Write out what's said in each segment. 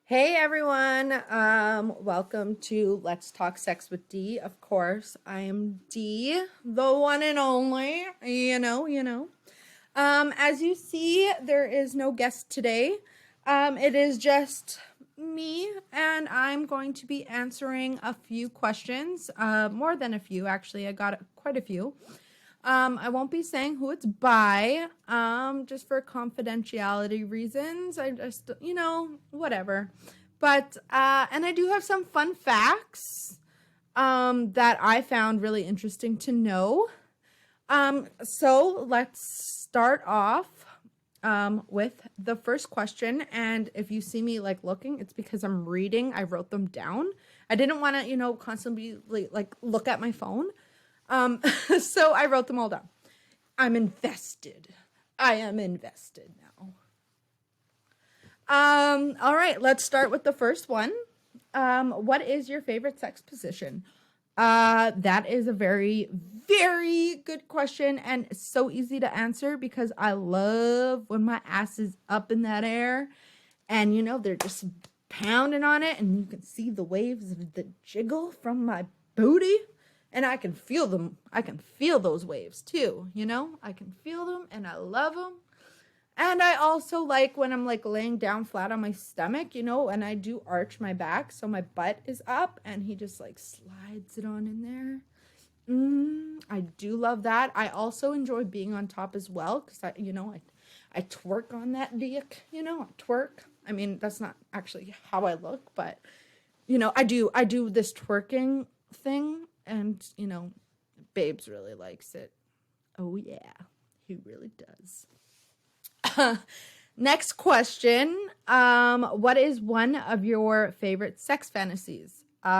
Hey everyone, welcome to Let's Talk Sex with D. Of course, I am D, the one and only, As you see, there is no guest today. It is just me, and I'm going to be answering a few questions, more than a few, actually. I got quite a few. I won't be saying who it's by, just for confidentiality reasons. I just, whatever. But, and I do have some fun facts, that I found really interesting to know. So let's start off, with the first question. And if you see me like looking, it's because I'm reading. I wrote them down. I didn't want to, constantly like look at my phone. So I wrote them all down. I'm invested. I am invested now. All right, let's start with the first one. What is your favorite sex position? That is a very, very good question, and it's so easy to answer because I love when my ass is up in that air and they're just pounding on it and you can see the waves of the jiggle from my booty. And I can feel them. I can feel those waves too, I can feel them and I love them. And I also like when I'm like laying down flat on my stomach, and I do arch my back so my butt is up and he just like slides it on in there. I do love that. I also enjoy being on top as well because I twerk on that dick, I twerk. I mean, that's not actually how I look, but I do this twerking thing. And, Babes really likes it. Oh, yeah, he really does. Next question. What is one of your favorite sex fantasies? This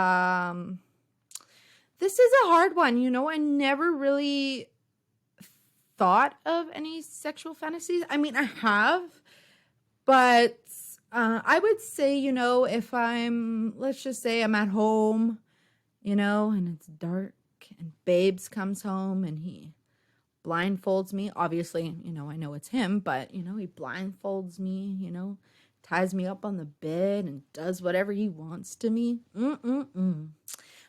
is a hard one. I never really thought of any sexual fantasies. I mean, I have, but I would say, if let's just say I'm at home, and it's dark and Babes comes home and he blindfolds me. Obviously, I know it's him, but, he blindfolds me, ties me up on the bed and does whatever he wants to me.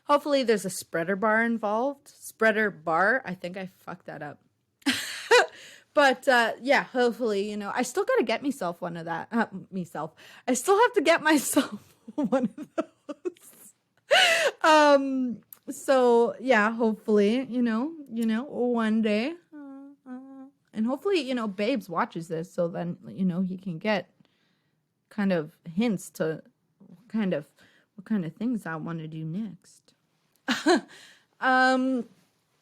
Hopefully there's a spreader bar involved. Spreader bar. I think I fucked that up. But, yeah, hopefully, I still got to get myself one of that. I still have to get myself one of those. So yeah, hopefully, one day, and hopefully, Babes watches this, so then, he can get kind of hints to what kind of things I want to do next.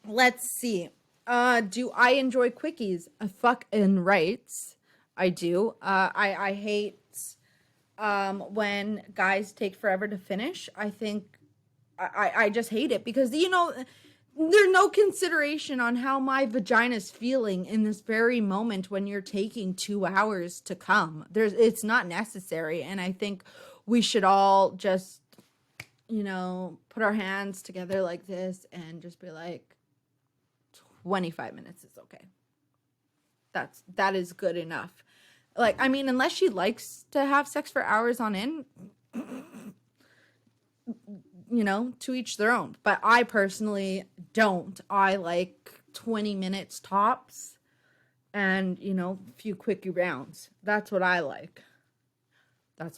Let's see. Do I enjoy quickies? Fucking rights. I do. I hate, when guys take forever to finish. I think I just hate it because, there's no consideration on how my vagina's feeling in this very moment when you're taking 2 hours to come. It's not necessary. And I think we should all just, put our hands together like this and just be like, 25 minutes is okay. That is good enough. Like, I mean, unless she likes to have sex for hours on end, to each their own. But I personally don't. I like 20 minutes tops and, a few quickie rounds. That's what I like. But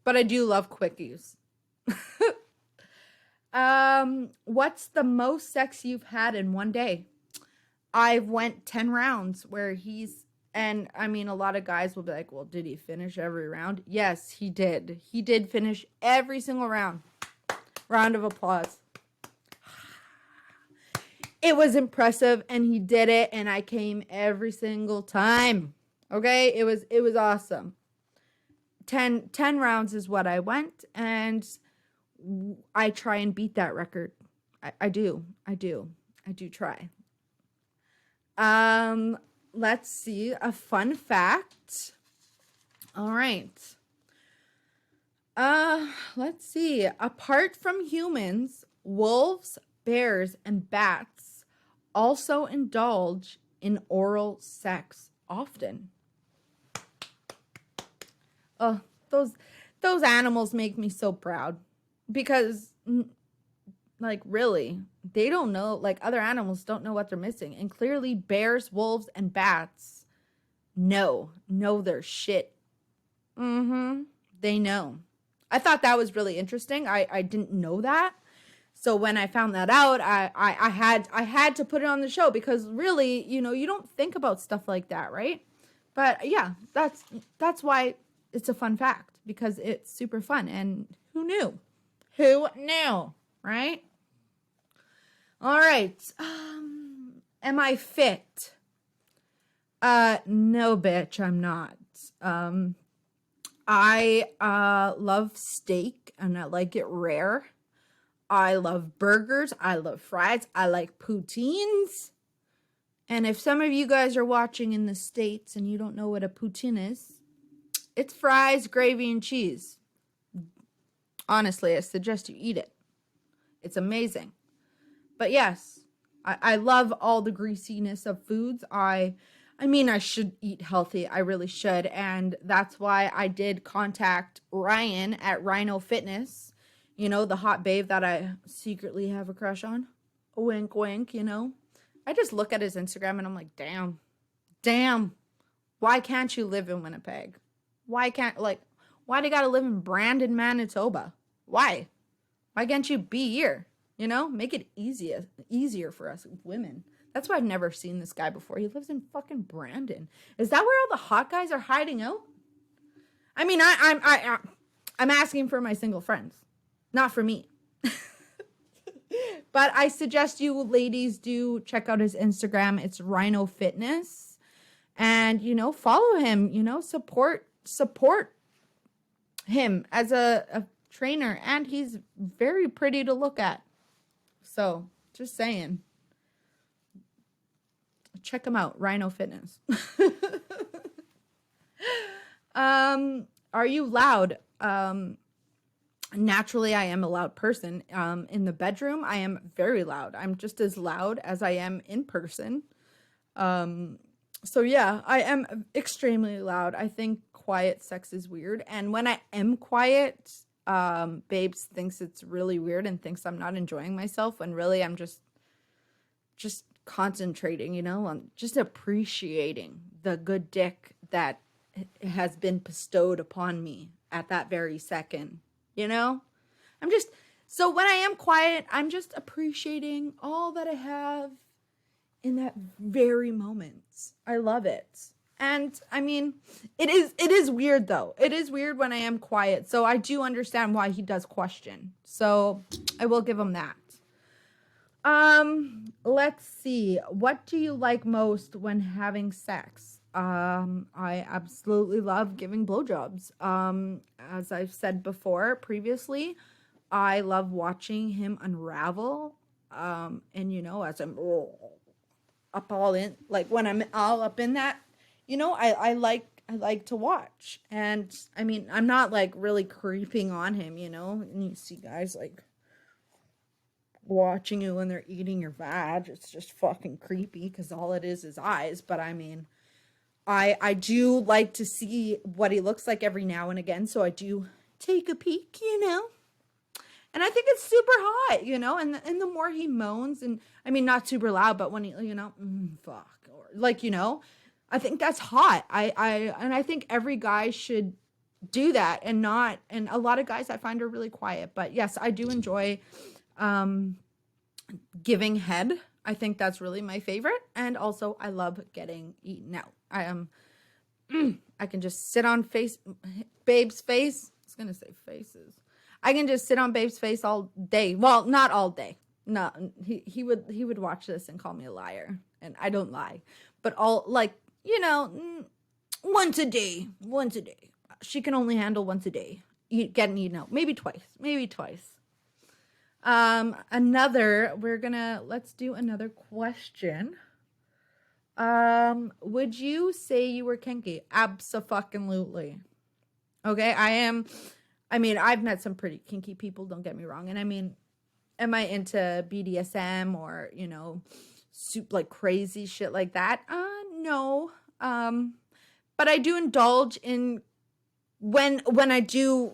I do love quickies. What's the most sex you've had in one day? I've went 10 rounds where and I mean, a lot of guys will be like, well, did he finish every round? Yes, he did. He did finish every single round. Round of applause. It was impressive and he did it and I came every single time. Okay? It was awesome. 10 rounds is what I went, and I try and beat that record. I do try. Let's see, a fun fact. All right. Let's see. Apart from humans, wolves, bears, and bats also indulge in oral sex often. Oh, those animals make me so proud because like really, they don't know, like other animals don't know what they're missing. And clearly bears, wolves, and bats know their shit. They know. I thought that was really interesting. I didn't know that. So when I found that out, I had to put it on the show because really, you don't think about stuff like that, right? But yeah, that's why it's a fun fact, because it's super fun. And who knew? Who knew, right? All right. Am I fit? No, bitch, I'm not. I love steak and I like it rare. I love burgers. I love fries. I like poutines. And if some of you guys are watching in the States and you don't know what a poutine is, it's fries, gravy, and cheese. Honestly, I suggest you eat it. It's amazing. But yes, I love all the greasiness of foods. I mean, I should eat healthy. I really should. And that's why I did contact Ryan at Rhino Fitness. The hot babe that I secretly have a crush on. Wink, wink, I just look at his Instagram and I'm like, damn. Why can't you live in Winnipeg? Why do you gotta live in Brandon, Manitoba? Why? Why can't you be here? Make it easier for us women. That's why I've never seen this guy before. He lives in fucking Brandon. Is that where all the hot guys are hiding out? I mean, I'm asking for my single friends, not for me. But I suggest you ladies do check out his Instagram. It's Rhino Fitness. And, follow him, support him as a trainer. And he's very pretty to look at. So, just saying. Check him out, Rhino Fitness. Are you loud? Naturally, I am a loud person. In the bedroom, I am very loud. I'm just as loud as I am in person. So yeah, I am extremely loud. I think quiet sex is weird. And when I am quiet, babes thinks it's really weird and thinks I'm not enjoying myself, when really I'm just concentrating, on just appreciating the good dick that has been bestowed upon me at that very second. So when I am quiet, I'm just appreciating all that I have in that very moment. I love it. And I mean, it is weird though. It is weird when I am quiet. So I do understand why he does question. So I will give him that. Let's see. What do you like most when having sex? I absolutely love giving blowjobs. As I've said previously, I love watching him unravel. And as I'm up all in, like when I'm all up in that, I like to watch. And I mean, I'm not like really creeping on him, and you see guys like watching you when they're eating your vag. It's just fucking creepy because all it is eyes. But I mean, I do like to see what he looks like every now and again, so I do take a peek, and I think it's super hot, and the more he moans, and I mean, not super loud, but when he, fuck, or like, I think that's hot. I think every guy should do that, and a lot of guys I find are really quiet. But yes, I do enjoy giving head. I think that's really my favorite. And also I love getting eaten out. I can just sit on babe's face. I was going to say faces. I can just sit on babe's face all day. Well, not all day. No, he would watch this and call me a liar. And I don't lie. But once a day. She can only handle once a day. Getting eaten out. Maybe twice. Let's do another question. Would you say you were kinky? Abso-fucking-lutely. Okay, I mean, I've met some pretty kinky people, don't get me wrong. And I mean, am I into BDSM or, like crazy shit like that? No. But I do indulge in when I do,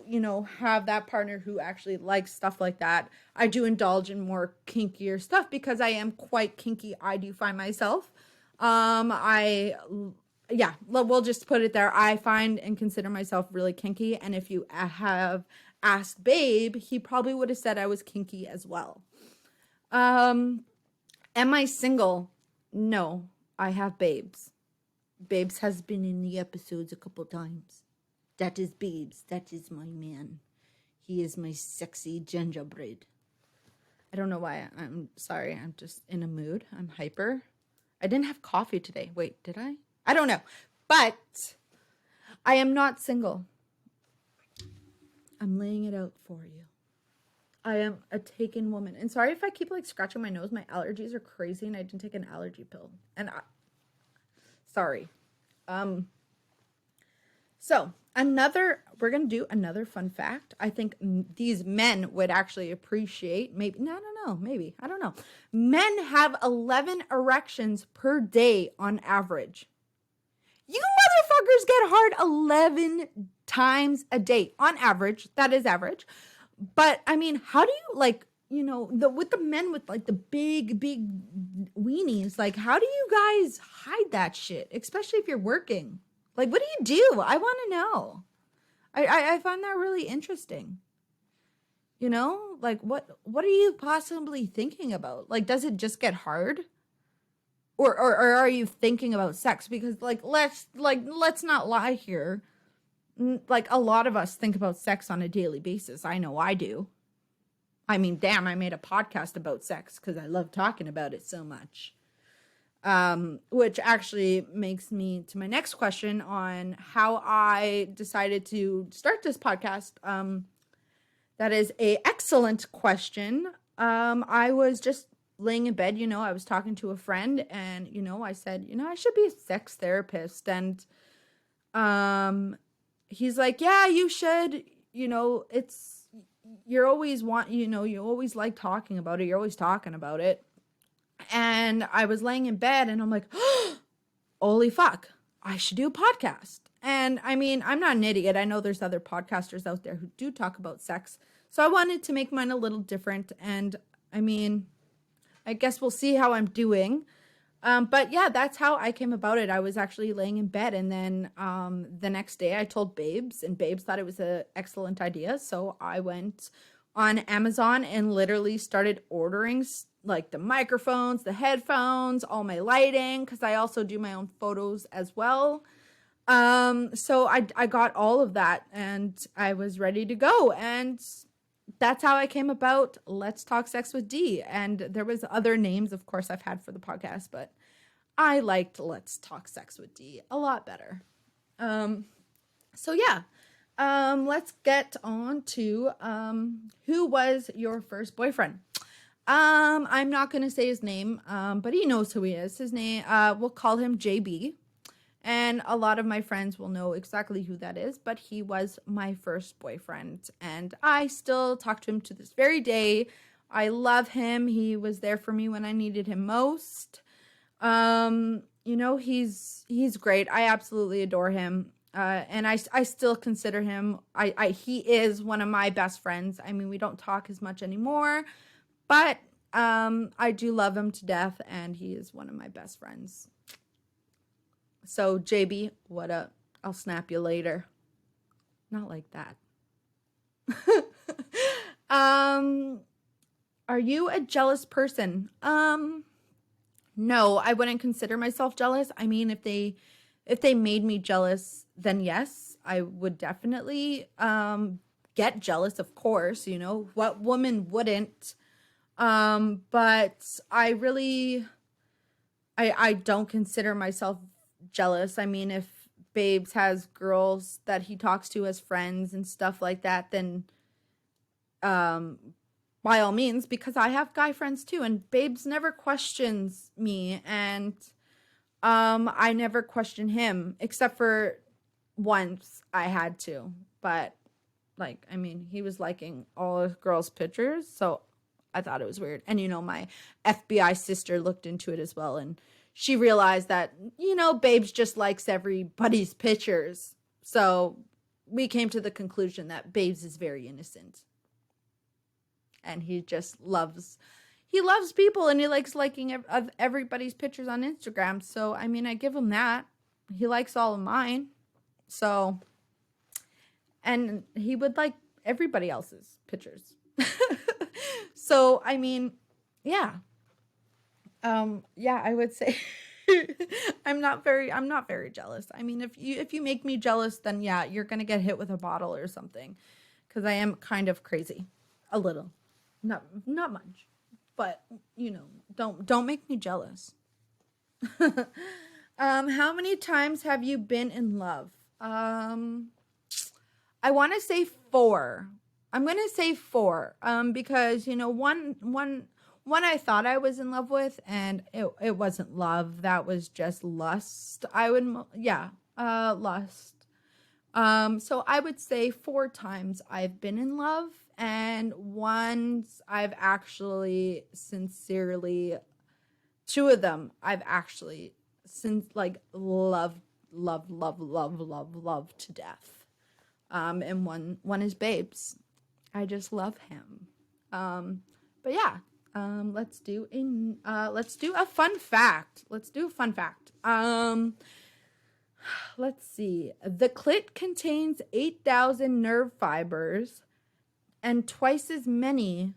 have that partner who actually likes stuff like that, I do indulge in more kinkier stuff because I am quite kinky. I do find myself. Yeah, we'll just put it there. I find and consider myself really kinky. And if you have asked Babe, he probably would have said I was kinky as well. Am I single? No, I have Babes. Babes has been in the episodes a couple times. That is Babes. That is my man. He is my sexy gingerbread. I don't know why. I'm sorry. I'm just in a mood. I'm hyper. I didn't have coffee today. Wait, did I? I don't know. But I am not single. I'm laying it out for you. I am a taken woman. And sorry if I keep like scratching my nose. My allergies are crazy and I didn't take an allergy pill. And sorry. So we're going to do another fun fact. I think these men would actually appreciate, maybe, no, maybe, I don't know. Men have 11 erections per day on average. You motherfuckers get hard 11 times a day on average. That is average. But I mean, how do you with the men with like the big weenies, like how do you guys hide that shit? Especially if you're working. Like, what do you do? I want to know. I find that really interesting. Like what are you possibly thinking about? Like, does it just get hard? Or are you thinking about sex? Because let's not lie here. Like a lot of us think about sex on a daily basis. I know I do. I mean, damn, I made a podcast about sex because I love talking about it so much. Which actually makes me to my next question on how I decided to start this podcast. That is a excellent question. I was just laying in bed, I was talking to a friend and, I said, I should be a sex therapist. And, he's like, yeah, you should, you always like talking about it. You're always talking about it. And I was laying in bed and I'm like, holy fuck, I should do a podcast. And I mean, I'm not an idiot. I know there's other podcasters out there who do talk about sex. So I wanted to make mine a little different. And I mean, I guess we'll see how I'm doing. But yeah, that's how I came about it. I was actually laying in bed and then the next day I told Babes and Babes thought it was an excellent idea. So I went on Amazon and literally started ordering like the microphones, the headphones, all my lighting, because I also do my own photos as well. So I got all of that and I was ready to go. And that's how I came about Let's Talk Sex with D. And there was other names, of course, I've had for the podcast, but I liked Let's Talk Sex with D a lot better. So yeah, let's get on to who was your first boyfriend? I'm not going to say his name, but he knows who he is. His name, we'll call him JB. And a lot of my friends will know exactly who that is, but he was my first boyfriend. And I still talk to him to this very day. I love him. He was there for me when I needed him most. He's great. I absolutely adore him. And I still consider him, he is one of my best friends. I mean, we don't talk as much anymore, but I do love him to death, and he is one of my best friends. So, JB, what up? I'll snap you later. Not like that. Are you a jealous person? No, I wouldn't consider myself jealous. I mean, if they made me jealous, then yes, I would definitely get jealous, of course. What woman wouldn't? But I don't consider myself jealous. I mean, if Babes has girls that he talks to as friends and stuff like that, then by all means, because I have guy friends too, and Babes never questions me, and I never question him, except for once I had to. But I mean, he was liking all the girls' pictures, so I thought it was weird. And my FBI sister looked into it as well, and she realized that, Babes just likes everybody's pictures. So, we came to the conclusion that Babes is very innocent. And he just loves people, and he likes liking everybody's pictures on Instagram. So, I mean, I give him that. He likes all of mine. So, and he would like everybody else's pictures. So, I mean, yeah. Yeah, I would say I'm not very jealous. I mean, if you make me jealous, then yeah, you're going to get hit with a bottle or something, cuz I am kind of crazy. A little. Not much. But, you know, don't make me jealous. How many times have you been in love? I want to say 4. I'm going to say 4. Because, you know, one I thought I was in love with, and it wasn't love. That was just lust. Lust. So I would say 4 times I've been in love, and once I've actually sincerely, 2 of them I've actually loved to death. And one is Babes. I just love him. But yeah, let's do a fun fact. Let's see. The clit contains 8,000 nerve fibers and twice as many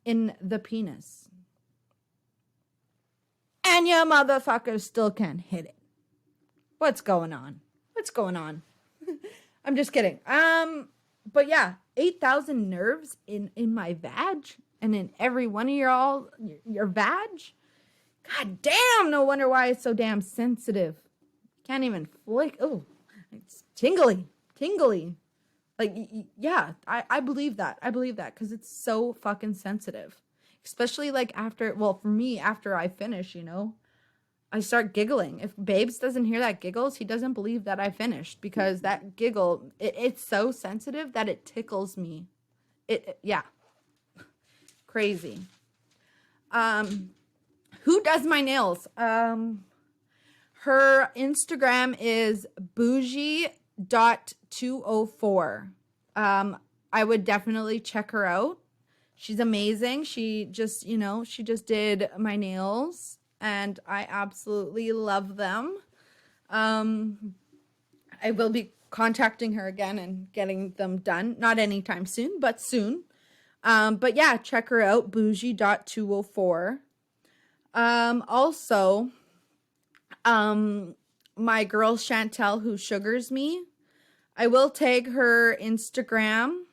in the penis. And your motherfucker still can't hit it. What's going on? I'm just kidding. But yeah, 8,000 nerves in my vag and in every one of your vag. God damn, no wonder why it's so damn sensitive. Can't even flick. Oh, it's tingly. Like, yeah, I believe that. Because it's so fucking sensitive. Especially like for me, after I finish, you know, I start giggling. If Babes doesn't hear that giggles, he doesn't believe that I finished, because that giggle, it's so sensitive that it tickles me. Yeah. Crazy. Who does my nails? Her Instagram is bougie.204. I would definitely check her out. She's amazing. She just did my nails, and I absolutely love them. I will be contacting her again and getting them done. Not anytime soon, but soon. But yeah, check her out, bougie.204. Also, my girl Chantel, who sugars me, I will tag her Instagram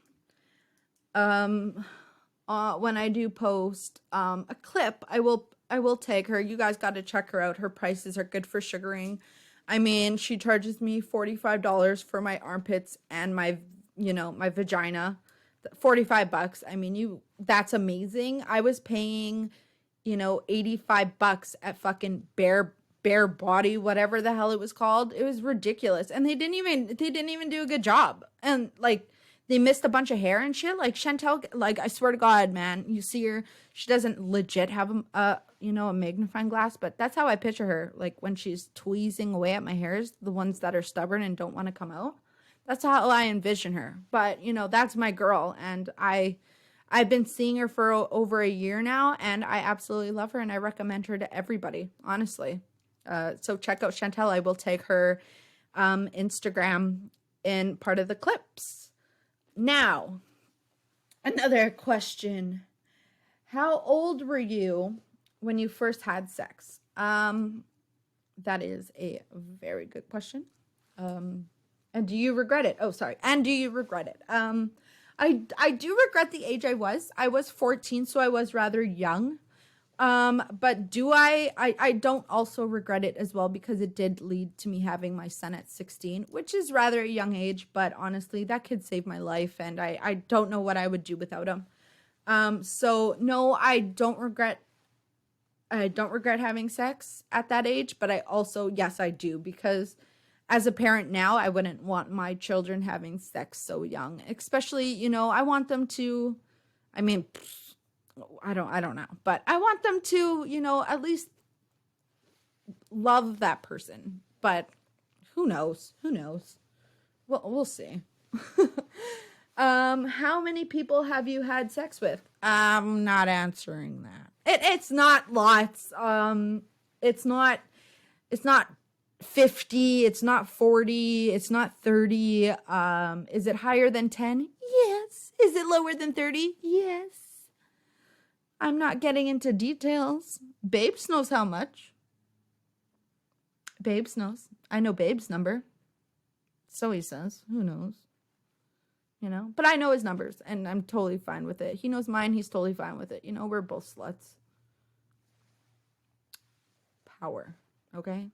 when I do post a clip. I will tag her. You guys got to check her out. Her prices are good for sugaring. I mean, she charges me $45 for my armpits and my vagina. $45. I mean, that's amazing. I was paying, $85 at fucking Bare Body, whatever the hell it was called. It was ridiculous. And they didn't even do a good job. And like, they missed a bunch of hair and shit. Like Chantel, like, I swear to God, man, you see her, she doesn't legit have a magnifying glass, but that's how I picture her. Like when she's tweezing away at my hairs, the ones that are stubborn and don't want to come out. That's how I envision her. But, that's my girl. And I've been seeing her for over a year now, and I absolutely love her, and I recommend her to everybody, honestly. So check out Chantel. I will tag her Instagram in part of the clips. Now, another question. How old were you when you first had sex? That is a very good question. And do you regret it? Oh, sorry. And do you regret it? I do regret the age I was. I was 14, so I was rather young. But I don't also regret it as well, because it did lead to me having my son at 16, which is rather a young age, but honestly, that kid saved my life, and I don't know what I would do without him. So no, I don't regret having sex at that age, but yes, I do, because as a parent now, I wouldn't want my children having sex so young, especially, I want them to, I mean, I don't know, but I want them to, at least love that person. But who knows? Well, we'll see. How many people have you had sex with? I'm not answering that. It's not lots. It's not 50, it's not 40, it's not 30. Is it higher than 10? Yes. Is it lower than 30? Yes. I'm not getting into details. Babes knows how much. Babes knows. I know Babe's number. So he says. Who knows? You know? But I know his numbers, and I'm totally fine with it. He knows mine. He's totally fine with it. You know, we're both sluts. Power. Okay?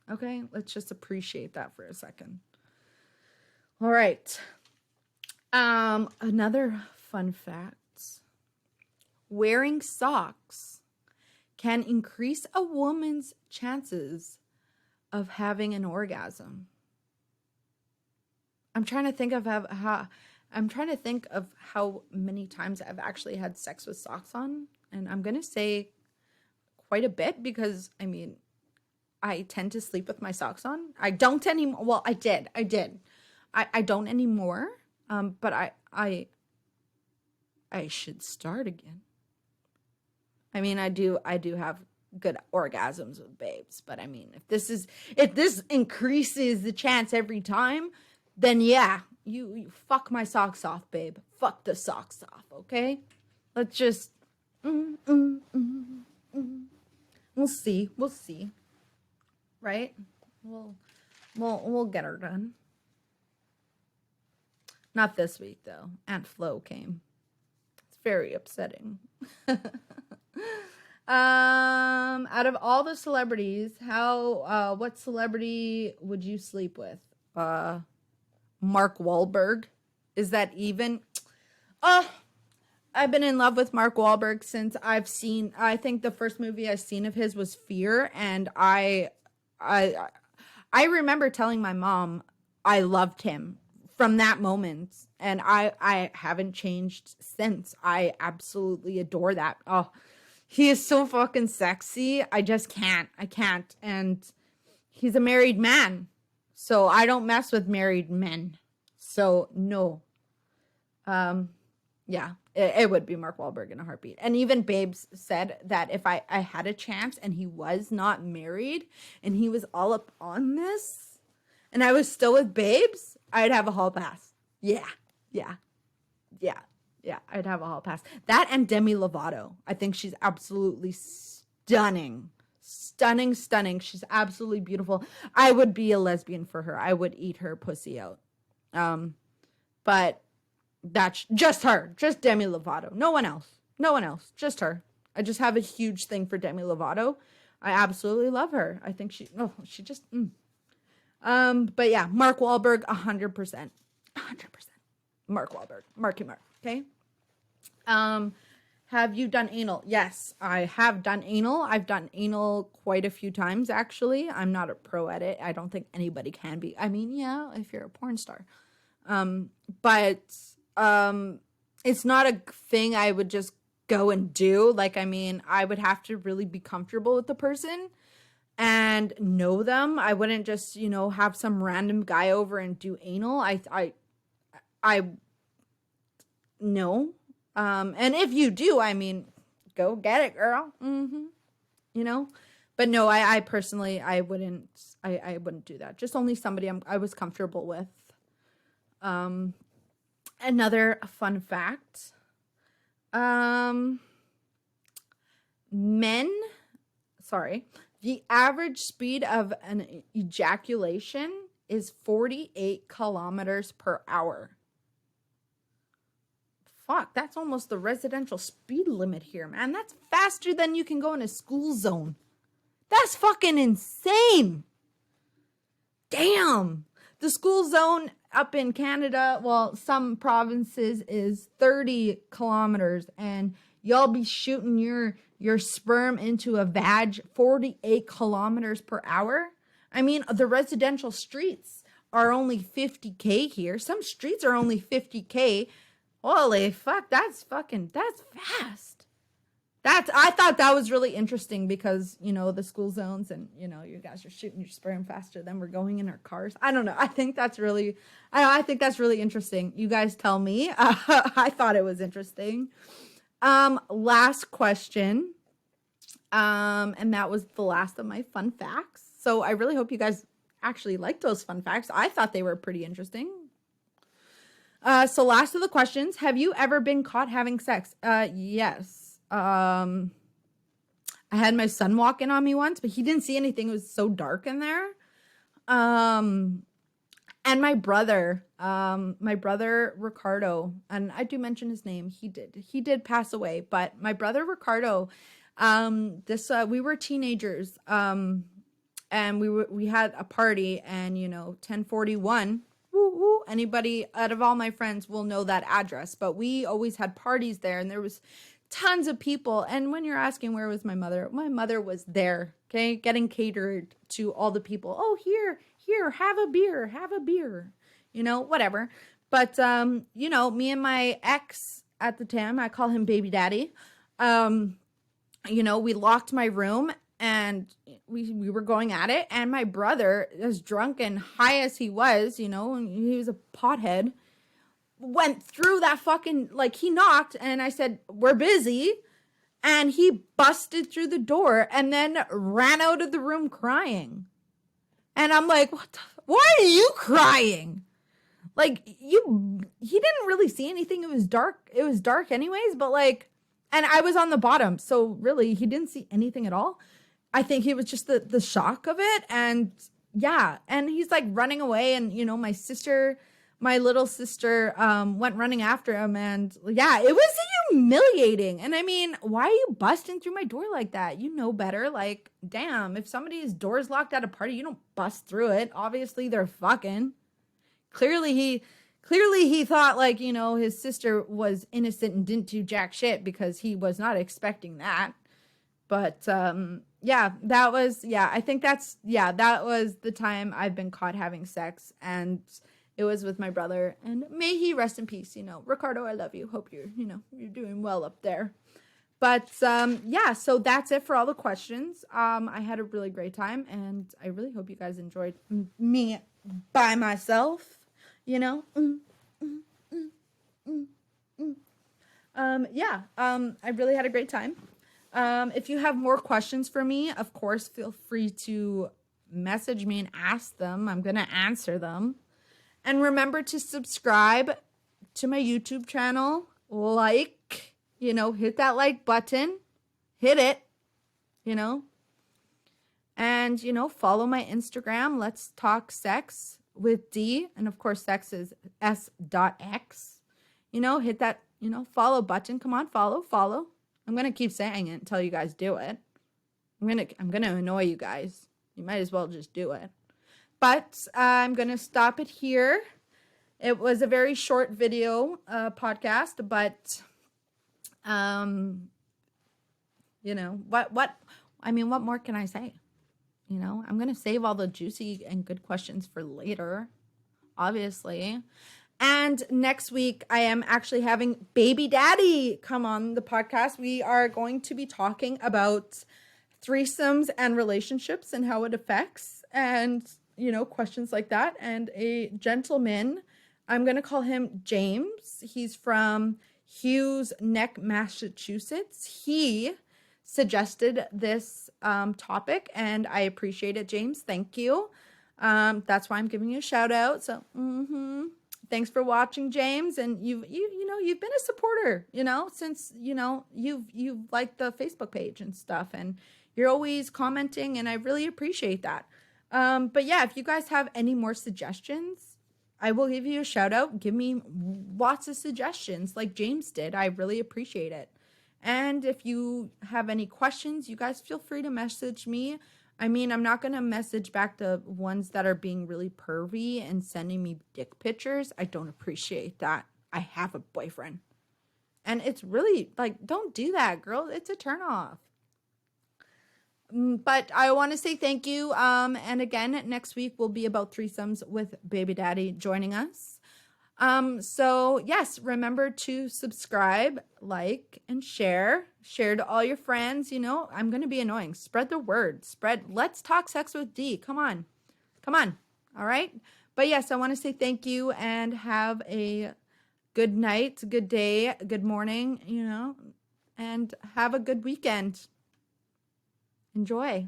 Okay? Let's just appreciate that for a second. All right. Another fun fact. Wearing socks can increase a woman's chances of having an orgasm. I'm trying to think of how many times I've actually had sex with socks on, and I'm going to say quite a bit because I tend to sleep with my socks on. I don't anymore. Well, I did. I don't anymore. But I should start again. I do have good orgasms with babes, but if this increases the chance every time, then yeah, you fuck my socks off, babe. Fuck the socks off, okay? Let's just We'll see. Right? We'll get her done. Not this week though. Aunt Flo came. It's very upsetting. Out of all the celebrities, what celebrity would you sleep with? Mark Wahlberg. Is that even? I've been in love with Mark Wahlberg since I think the first movie I've seen of his was Fear, and I remember telling my mom I loved him from that moment, and I haven't changed since. I absolutely adore that. Oh, he is so fucking sexy. I just can't. I can't. And he's a married man, so I don't mess with married men. So no. Yeah, it would be Mark Wahlberg in a heartbeat. And even Babes said that if I had a chance and he was not married and he was all up on this and I was still with Babes, I'd have a hall pass. Yeah. I'd have a hall pass. That and Demi Lovato. I think she's absolutely stunning. Stunning. She's absolutely beautiful. I would be a lesbian for her. I would eat her pussy out. But that's just her. Just Demi Lovato. No one else. Just her. I just have a huge thing for Demi Lovato. I absolutely love her. I think she just but yeah, Mark Wahlberg 100%. 100%. Mark Wahlberg. Marky Mark, okay? Have you done anal? Yes, I have done anal. I've done anal quite a few times actually. I'm not a pro at it. I don't think anybody can be. Yeah, if you're a porn star. But it's not a thing I would just go and do. I would have to really be comfortable with the person and know them. I wouldn't just, have some random guy over and do anal. I no. And if you do, go get it, girl. But no, I personally, I wouldn't do that. Just only somebody I was comfortable with. Another fun fact. The average speed of an ejaculation is 48 kilometers per hour. Fuck, that's almost the residential speed limit here, man. That's faster than you can go in a school zone. That's fucking insane. Damn. The school zone up in Canada, well, some provinces is 30 kilometers, and y'all be shooting your sperm into a vag 48 kilometers per hour. The residential streets are only 50K here. Some streets are only 50K. Holy fuck, that's fast. I thought that was really interesting because, you know, the school zones and, you know, you guys are shooting your sperm faster than we're going in our cars. I don't know. I think that's really interesting. You guys tell me. I thought it was interesting. Last question. And that was the last of my fun facts. So I really hope you guys actually liked those fun facts. I thought they were pretty interesting. So last of the questions, have you ever been caught having sex? Yes. I had my son walk in on me once, but he didn't see anything. It was so dark in there. And my brother Ricardo, and I do mention his name. He did pass away, but my brother Ricardo, we were teenagers, and we had a party, and, you know, 1041, anybody out of all my friends will know that address, but we always had parties there, and there was tons of people. And when you're asking where was my mother was there, okay, getting catered to all the people. Oh, here, have a beer, you know, whatever. But you know, me and my ex at the time, I call him baby daddy, you know, we locked my room and we were going at it, and my brother, as drunk and high as he was, you know, and he was a pothead, went through that fucking, like, he knocked, and I said, we're busy, and he busted through the door and then ran out of the room crying. And I'm like, why are you crying? Like, he didn't really see anything. It was dark anyways, but like, and I was on the bottom, so really he didn't see anything at all. I think it was just the shock of it. And yeah, and he's like running away, and, you know, my little sister went running after him, and yeah, it was humiliating. And I mean, why are you busting through my door like that? You know better. Like, damn, if somebody's door's locked at a party, you don't bust through it. Obviously they're fucking. Clearly he thought, like, you know, his sister was innocent and didn't do jack shit, because he was not expecting that. But yeah, I think that was the time I've been caught having sex, and it was with my brother, and may he rest in peace. You know, Ricardo, I love you. Hope you're doing well up there. But yeah, so that's it for all the questions. I had a really great time, and I really hope you guys enjoyed me by myself. You know, I really had a great time. If you have more questions for me, of course, feel free to message me and ask them. I'm gonna answer them. And remember to subscribe to my YouTube channel. Like, you know, hit that like button. Hit it, you know. And, you know, follow my Instagram. Let's Talk Sex with D. And, of course, sex is S.X. You know, hit that, you know, follow button. Come on, follow. I'm going to keep saying it until you guys do it. I'm going to annoy you guys. You might as well just do it. But I'm going to stop it here. It was a very short video podcast, but, you know, what more can I say? You know, I'm going to save all the juicy and good questions for later, obviously. And next week, I am actually having Baby Daddy come on the podcast. We are going to be talking about threesomes and relationships and how it affects, and, you know, questions like that. And a gentleman, I'm going to call him James. He's from Hughes Neck, Massachusetts. He suggested this topic, and I appreciate it, James. Thank you. That's why I'm giving you a shout out. So, thanks for watching, James. And you've been a supporter, you know, since, you know, you've liked the Facebook page and stuff, and you're always commenting, and I really appreciate that. But yeah, if you guys have any more suggestions, I will give you a shout out. Give me lots of suggestions like James did. I really appreciate it. And if you have any questions, you guys feel free to message me. I mean, I'm not going to message back the ones that are being really pervy and sending me dick pictures. I don't appreciate that. I have a boyfriend. And it's really, like, don't do that, girl. It's a turnoff. But I want to say thank you. And again, next week will be about threesomes with Baby Daddy joining us. So yes, remember to subscribe, like, and share. Share to all your friends. You know, I'm going to be annoying. Spread the word. Let's talk sex with D. Come on. Come on. All right. But yes, I want to say thank you and have a good night, good day, good morning, you know, and have a good weekend. Enjoy.